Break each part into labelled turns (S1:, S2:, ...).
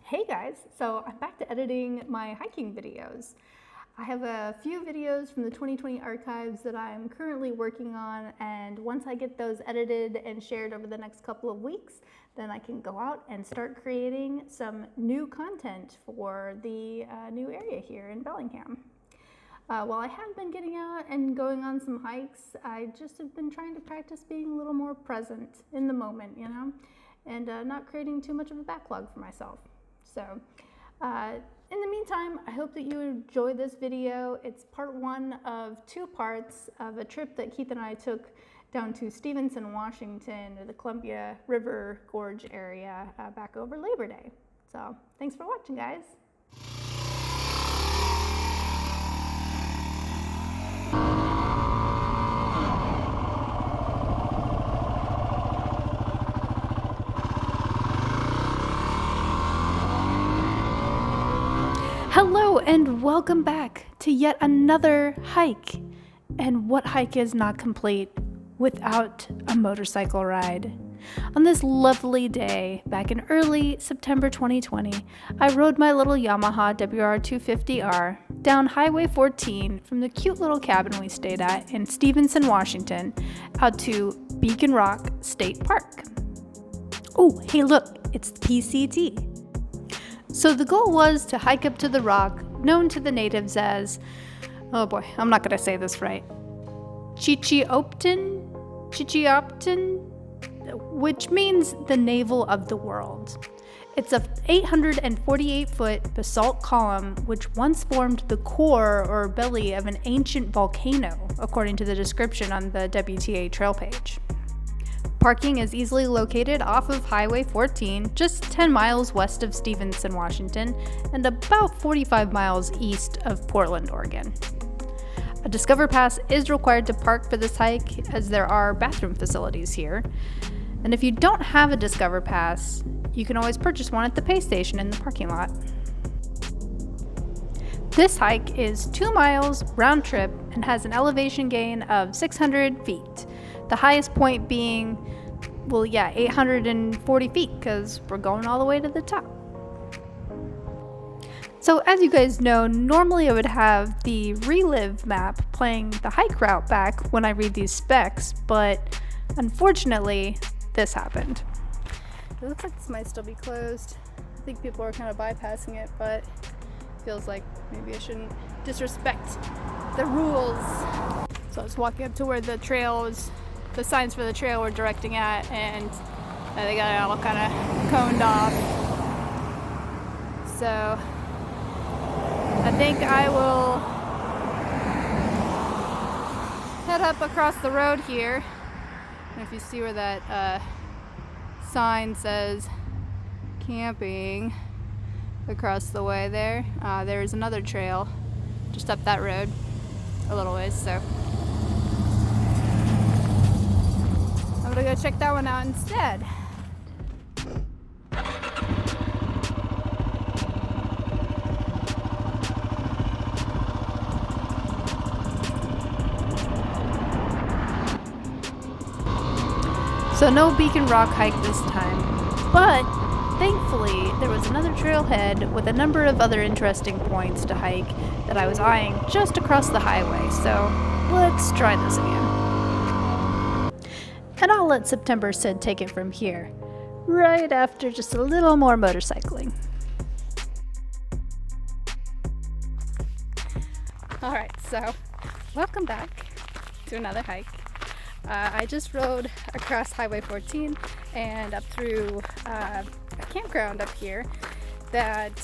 S1: Hey guys, so I'm back to editing my hiking videos. I have a few videos from the 2020 archives that I'm currently working on, and once I get those edited and shared over the next couple of weeks, then I can go out and start creating some new content for the new area here in Bellingham. While I have been getting out and going on some hikes, I just have been trying to practice being a little more present in the moment, and not creating too much of a backlog for myself. So in the meantime, I hope that you enjoy this video. It's part one of two parts of a trip that Keith and I took down to Stevenson, Washington, or the Columbia River Gorge area back over Labor Day. So thanks for watching, guys. Hello and welcome back to yet another hike. And what hike is not complete without a motorcycle ride? On this lovely day back in early September 2020, I rode my little Yamaha WR250R down Highway 14 from the cute little cabin we stayed at in Stevenson, Washington, out to Beacon Rock State Park. Oh, hey look, it's the PCT. So the goal was to hike up to the rock, known to the natives as, oh boy, I'm not going to say this right, Chichiopten, which means the navel of the world. It's a 848-foot basalt column which once formed the core or belly of an ancient volcano, according to the description on the WTA trail page. Parking is easily located off of Highway 14, just 10 miles west of Stevenson, Washington, and about 45 miles east of Portland, Oregon. A Discover Pass is required to park for this hike, as there are bathroom facilities here. And if you don't have a Discover Pass, you can always purchase one at the pay station in the parking lot. This hike is 2 miles round trip and has an elevation gain of 600 feet. The highest point being, 840 feet, because we're going all the way to the top. So as you guys know, normally I would have the relive map playing the hike route back when I read these specs, but unfortunately, this happened. It looks like this might still be closed. I think people are kind of bypassing it, but it feels like maybe I shouldn't disrespect the rules. So I was walking up to where the signs for the trail were directing at, and they got it all kind of coned off. So I think I will head up across the road here. And if you see where that sign says camping across the way there, there's another trail just up that road a little ways, so I'm gonna go check that one out instead. So no Beacon Rock hike this time, but thankfully there was another trailhead with a number of other interesting points to hike that I was eyeing just across the highway, so let's try this again. And I'll let September Sid take it from here, right after just a little more motorcycling. Alright, so welcome back to another hike. I just rode across Highway 14 and up through a campground up here that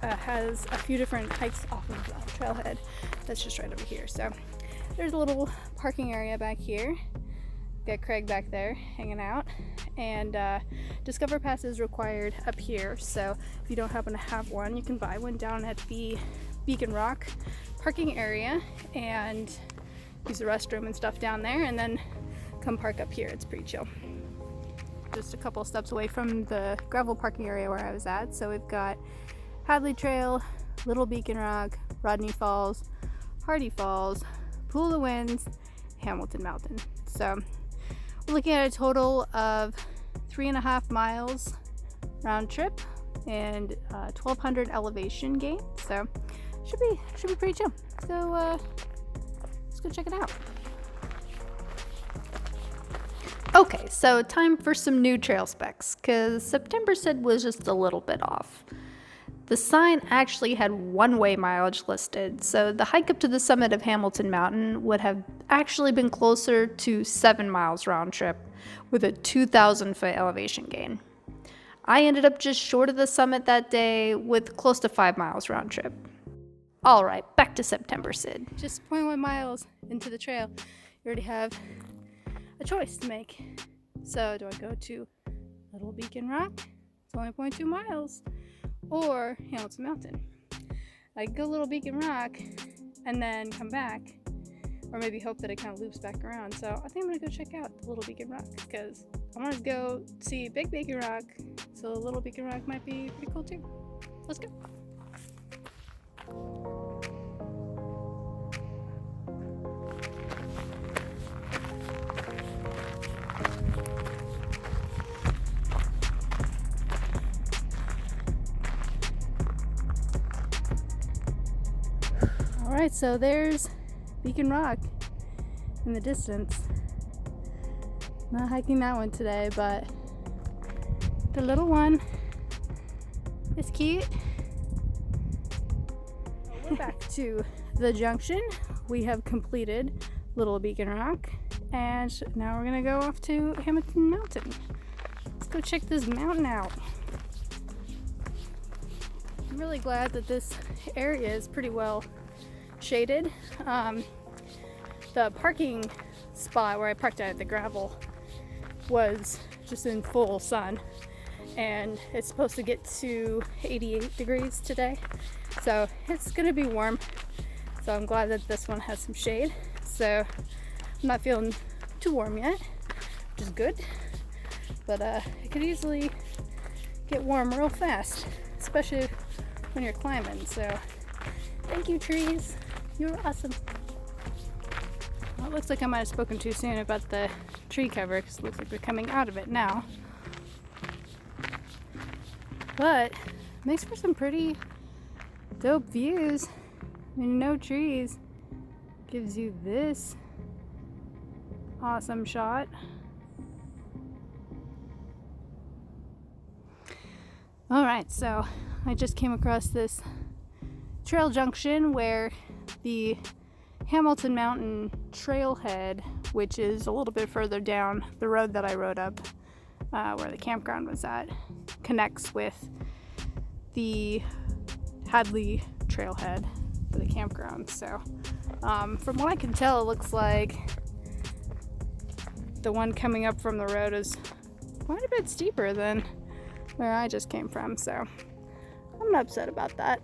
S1: has a few different hikes off of Trailhead. That's just right over here. So there's a little parking area back here. Got Craig back there hanging out, and Discover Pass is required up here, so if you don't happen to have one, you can buy one down at the Beacon Rock parking area and use the restroom and stuff down there, and then come park up here. It's pretty chill. Just a couple steps away from the gravel parking area where I was at, so we've got Hadley Trail, Little Beacon Rock, Rodney Falls, Hardy Falls, Pool of the Winds, Hamilton Mountain. So we're looking at a total of 3.5 miles round trip and 1200 elevation gain. So should be pretty chill. Let's go check it out. Okay, so time for some new trail specs, because September Sid was just a little bit off. The sign actually had one-way mileage listed, so the hike up to the summit of Hamilton Mountain would have actually been closer to 7 miles round trip with a 2,000 foot elevation gain. I ended up just short of the summit that day with close to 5 miles round trip. All right, back to September Sid. Just 0.1 miles into the trail, you already have a choice to make. So do I go to Little Beacon Rock? It's only 0.2 miles. Or Hamilton Mountain. I could go Little Beacon Rock and then come back, or maybe hope that it kind of loops back around. So I think I'm gonna go check out the Little Beacon Rock because I want to go see Big Beacon Rock, so Little Beacon Rock might be pretty cool too. Let's go. Alright, so there's Beacon Rock in the distance. Not hiking that one today, but the little one is cute. We're back to the junction. We have completed Little Beacon Rock, and now we're gonna go off to Hamilton Mountain. Let's go check this mountain out. I'm really glad that this area is pretty well shaded. The parking spot where I parked at the gravel was just in full sun, and it's supposed to get to 88 degrees today, so it's gonna be warm. So I'm glad that this one has some shade, so I'm not feeling too warm yet, which is good, but it could easily get warm real fast, especially when you're climbing. So thank you, trees. You're awesome. Well, it looks like I might have spoken too soon about the tree cover, because it looks like we're coming out of it now. But it makes for some pretty dope views. I mean, no trees gives you this awesome shot. Alright, so I just came across this trail junction where the Hamilton Mountain Trailhead, which is a little bit further down the road that I rode up, where the campground was at, connects with the Hadley Trailhead for the campground. So from what I can tell, it looks like the one coming up from the road is quite a bit steeper than where I just came from, so I'm not upset about that.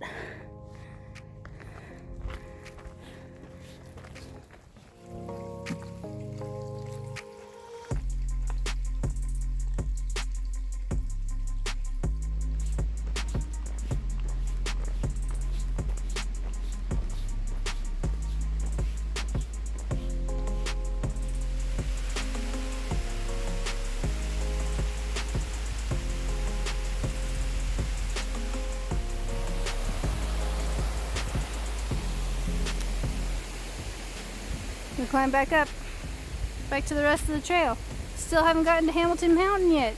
S1: We climb back up, back to the rest of the trail. Still haven't gotten to Hamilton Mountain yet.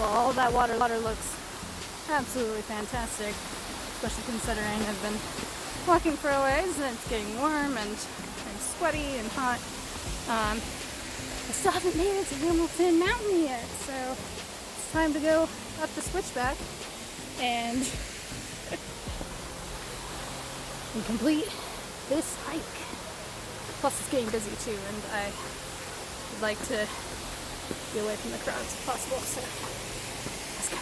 S1: all that water looks absolutely fantastic, especially considering I've been walking for a ways and it's getting warm and I'm sweaty and hot. I still haven't made it to Hamilton Mountain yet, so it's time to go up the switchback and complete this hike. Plus it's getting busy too, and I would like to be away from the crowds if possible, so let's go.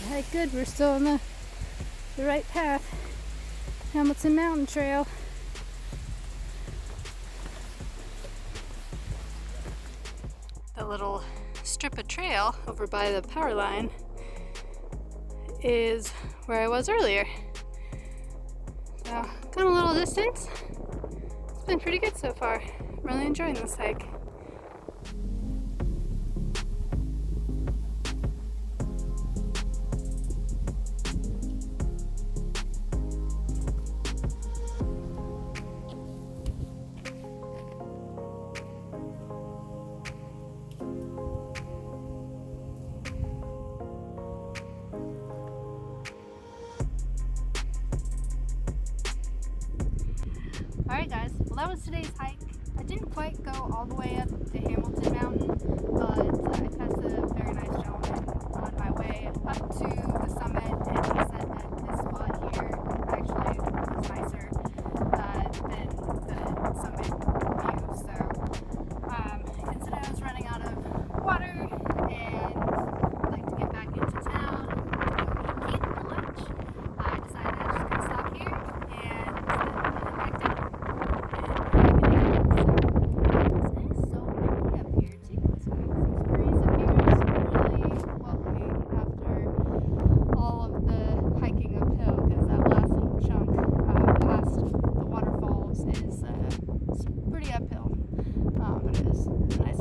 S1: Alright, good, we're still on the right path. Hamilton Mountain Trail. The little strip of trail over by the power line is where I was earlier. So, gone a little distance. It's been pretty good so far. I'm really enjoying this hike. Alright guys, well that was today's hike. I didn't quite go all the way up to Hamilton Mountain, but I passed a very nice gentleman on my way up to the summit, and he said that this spot here actually was nicer than the summit view. So instead I was running out of water and like to get back into town to eat for lunch, I decided I was just going to stop here and head back down. Pretty uphill, but it is a nice